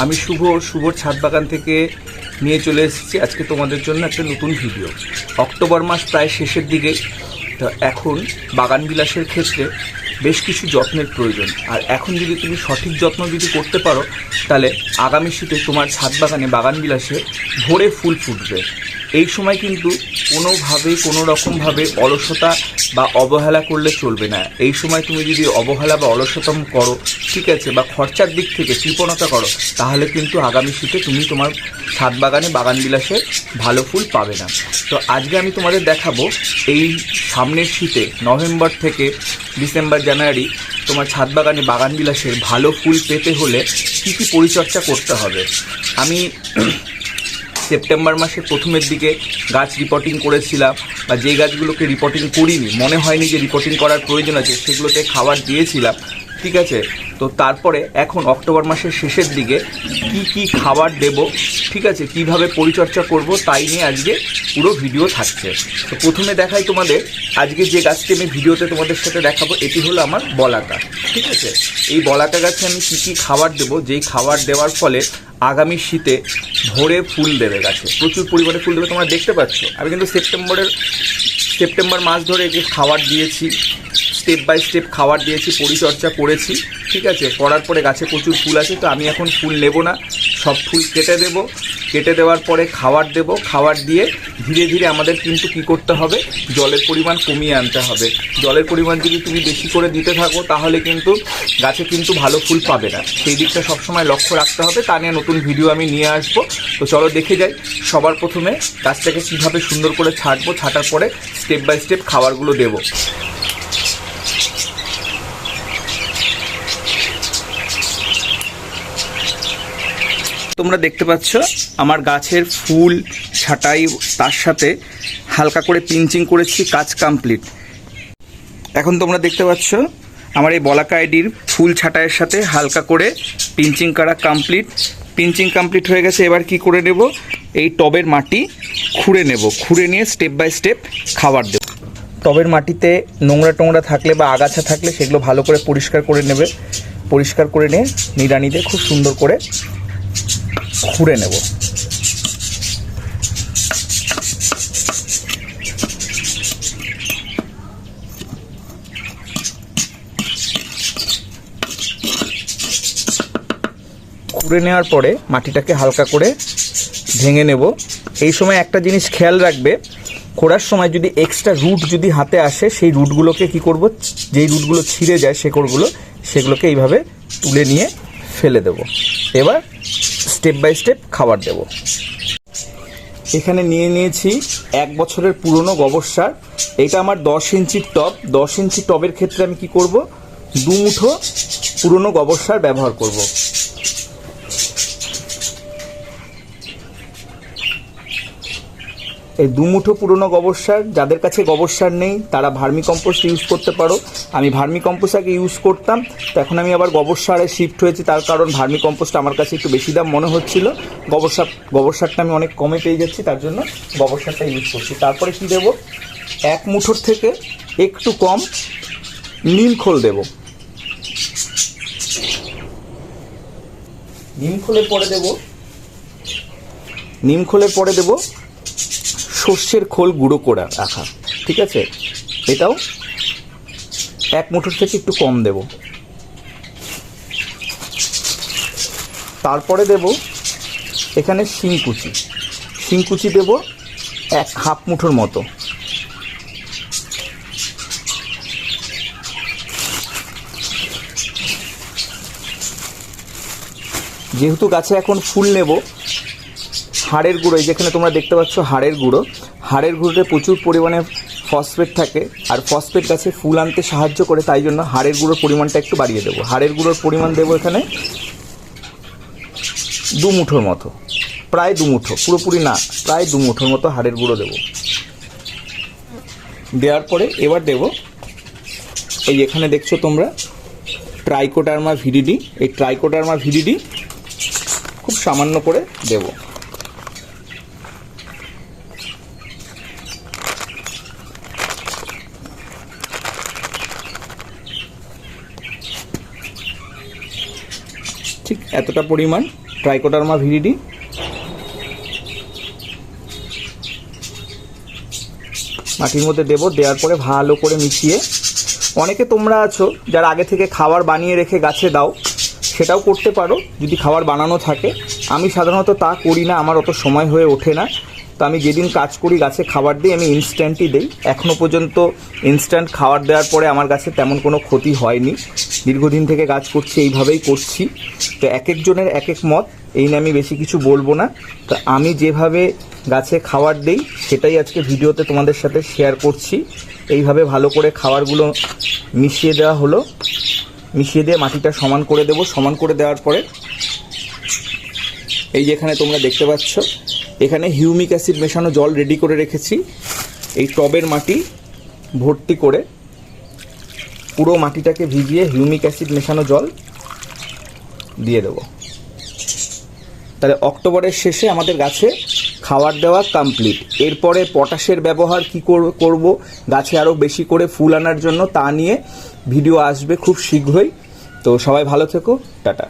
আমি শুভর ছাদ বাগান থেকে নিয়ে চলে এসেছি আজকে তোমাদের জন্য একটা নতুন ভিডিও। অক্টোবর মাস প্রায় শেষের দিকে, তো এখন বাগান বিলাসের ক্ষেত্রে বেশ কিছু যত্নের প্রয়োজন। আর এখন যদি তুমি সঠিক যত্ন যদি করতে পারো, তাহলে আগামী শীতে তোমার ছাদ বাগানে বাগান বিলাসে ভরে ফুল ফুটবে। এই সময় কিন্তু কোনোভাবেই কোনো রকমভাবে অলসতা বা অবহেলা করলে চলবে না। এই সময় তুমি যদি অবহেলা বা অলসতা করো, ঠিক আছে, বা খরচার দিক থেকে কৃপণতা করো, তাহলে কিন্তু আগামী শীতে তুমি তোমার ছাদ বাগানে বাগান বিলাসে ভালো ফুল পাবে না। তো আজকে আমি তোমাদের দেখাবো এই সামনের শীতে নভেম্বর থেকে ডিসেম্বর জানুয়ারি তোমার ছাদ বাগানে বাগান বিলাসের ভালো ফুল পেতে হলে কী কী পরিচর্যা করতে হবে। আমি সেপ্টেম্বর মাসের প্রথমের দিকে গাছ রিপোর্টিং করেছিলাম, বা যে গাছগুলোকে রিপোর্টিং করিনি, মনে হয়নি যে রিপোর্টিং করার প্রয়োজন আছে, সেগুলোতে খাবার দিয়েছিলাম, ঠিক আছে। তো তারপরে এখন অক্টোবর মাসের শেষের দিকে কি খাবার দেব, ঠিক আছে, কিভাবে পরিচর্যা করব, তাই নিয়ে আজকে পুরো ভিডিও থাকছে। তো প্রথমে দেখাই তোমাদের আজকে যে গাছটি আমি ভিডিওতে তোমাদের সাথে দেখাবো, এটি হলো আমার বলাকা, ঠিক আছে। এই বলাকা গাছে আমি কী খাবার দেবো, যেই খাবার দেওয়ার ফলে আগামী শীতে ভরে ফুল দেবে, গাছে প্রচুর পরিমাণে ফুল দেবে। তোমরা দেখতে পাচ্ছ আমি কিন্তু সেপ্টেম্বর মাস ধরে একে খাবার দিয়েছি, স্টেপ বাই স্টেপ খাবার দিয়েছি, পরিচর্যা করেছি, ঠিক আছে। করার পরে গাছে প্রচুর ফুল আছে। তো আমি এখন ফুল নেব না, সব ফুল কেটে দেব। কেটে দেওয়ার পরে খাবার দেব। খাবার দিয়ে ধীরে ধীরে আমাদের কিন্তু কী করতে হবে, জলের পরিমাণ কমিয়ে আনতে হবে। জলের পরিমাণ যদি তুমি বেশি করে দিতে থাকো, তাহলে কিন্তু গাছে কিন্তু ভালো ফুল পাবে না। সেই দিকটা সবসময় লক্ষ্য রাখতে হবে। তা নিয়ে নতুন ভিডিও আমি নিয়ে আসবো। তো চলো দেখে যাই। সবার প্রথমে গাছটাকে কীভাবে সুন্দর করে ছাঁটবো, ছাঁটার পরে স্টেপ বাই স্টেপ খাবারগুলো দেবো। তোমরা দেখতে পাচ্ছ আমার গাছের ফুল ছাঁটাই, তার সাথে হালকা করে পিঞ্চিং করেছি, কাজ কমপ্লিট। এখন তোমরা দেখতে পাচ্ছ আমার এই বলাকা আইডির ফুল ছাঁটাইয়ের সাথে হালকা করে পিঞ্চিং করা কমপ্লিট। পিঞ্চিং কমপ্লিট হয়ে গেছে। এবার কি করে নেব, এই টবের মাটি খুঁড়ে নেব, খুঁড়ে নিয়ে স্টেপ বাই স্টেপ খাবার দেব। টবের মাটিতে নোংরা থাকলে বা আগাছা থাকলে সেগুলো ভালো করে পরিষ্কার করে নেবে। পরিষ্কার করে নিয়ে নিড়ানি দিয়ে খুব সুন্দর করে খুঁড়ে নেব। খুঁড়ে নেওয়ার পরে মাটিটাকে হালকা করে ভেঙে নেব। এই সময় একটা জিনিস খেয়াল রাখবে, খোঁড়ার সময় যদি এক্সট্রা রুট যদি হাতে আসে, সেই রুটগুলোকে কি করব, যেই রুটগুলো ছিঁড়ে যায় শেকড়গুলো, সেগুলোকে এইভাবে তুলে নিয়ে ফেলে দেব। এবার স্টেপ বাই স্টেপ খাবার দেব। এখানে নিয়েছি 1 বছরের পুরনো গোবর সার। এটা আমার 10 ইঞ্চির টব। 10 ইঞ্চি টবের ক্ষেত্রে আমি কি করব, 2 মুঠো পুরনো গোবর সার ব্যবহার করব। এই 2 মুঠো পুরনো গোবর সার, যাদের কাছে গোবর সার নেই তারা ভার্মি কম্পোস্ট ইউজ করতে পারো। আমি ভার্মি কম্পোস্ট আগে ইউজ করতাম, তো এখন আমি আবার গোবর সারে শিফট হয়েছি। তার কারণ ভার্মি কম্পোস্ট আমার কাছে একটু বেশি দাম মনে হচ্ছিল, গোবর সারটা আমি অনেক কমে পেয়ে যাচ্ছি, তার জন্য গোবর সারটা ইউজ করছি। তারপরে কি দেব, 1 মুঠোর থেকে একটু কম নিম খোল দেব। নিম খোলের পরে দেব সর্ষের খোল গুঁড়ো করে রাখা, ঠিক আছে। এটাও 1 মুঠোর থেকে একটু কম দেব। তারপরে দেব এখানে শিংকুচি দেব 1/2 মুঠোর মতো। যেহেতু গাছে এখন ফুল নেব, হাড়ের গুঁড়ো, যেখানে তোমরা দেখতে পাচ্ছ হাড়ের গুঁড়োতে প্রচুর পরিমাণে ফসফেট থাকে, আর ফসফেট গাছে ফুল আনতে সাহায্য করে, তাই জন্য হাড়ের গুঁড়োর পরিমাণটা একটু বাড়িয়ে দেবো। হাড়ের গুঁড়োর পরিমাণ দেবো এখানে 2 মুঠোর মতো, প্রায় 2 মুঠো, পুরোপুরি না, প্রায় 2 মুঠোর মতো হাড়ের গুঁড়ো দেবো। দেওয়ার পরে এবার দেব এই এখানে দেখছো তোমরা ট্রাইকোডার্মা ভিরিডি। এই ট্রাইকোডার্মা ভিরিডি খুব সামান্য করে দেব। ঠিক এতটা পরিমাণ ট্রাইকোডার্মা ভিরিডি। মাটির মধ্যে দেবো, দেওয়ার পরে ভালো করে মিশিয়ে, অনেকে তোমরা আছো যারা আগে থেকে খাবার বানিয়ে রেখে গাছে দাও, সেটাও করতে পারো যদি খাবার বানানো থাকে। আমি সাধারণত তা করি না, আমার অত সময় হয়ে ওঠে না। তো আমি যেদিন কাজ করি গাছে খাবার দিই, আমি ইনস্ট্যান্টই দিই। এখনও পর্যন্ত ইনস্ট্যান্ট খাবার দেওয়ার পরে আমার গাছে তেমন কোনো ক্ষতি হয়নি। দীর্ঘদিন থেকে কাজ করছি, এইভাবেই করছি। তো এক একজনের এক এক মত, এই নিয়ে আমি বেশি কিছু বলবো না। তো আমি যেভাবে গাছে খাবার দিই সেটাই আজকে ভিডিওতে তোমাদের সাথে শেয়ার করছি। এইভাবে ভালো করে খাবারগুলো মিশিয়ে দেওয়া হলো। মিশিয়ে দিয়ে মাটিটা সমান করে দেব। সমান করে দেওয়ার পরে এই যেখানে তোমরা দেখতে পাচ্ছ, এখানে হিউমিক অ্যাসিড মেশানো জল রেডি করে রেখেছি। এই টবের মাটি ভর্তি করে পুরো মাটিটাকে ভিজিয়ে হিউমিক অ্যাসিড মেশানো জল দিয়ে দেব। তাহলে অক্টোবরের শেষে আমাদের গাছে খাবার দেওয়া কমপ্লিট। এরপরে পটাশের ব্যবহার কি করব গাছে আরও বেশি করে ফুল আনার জন্য, তা নিয়ে ভিডিও আসবে খুব শীঘ্রই। তো সবাই ভালো থেকো, টাটা।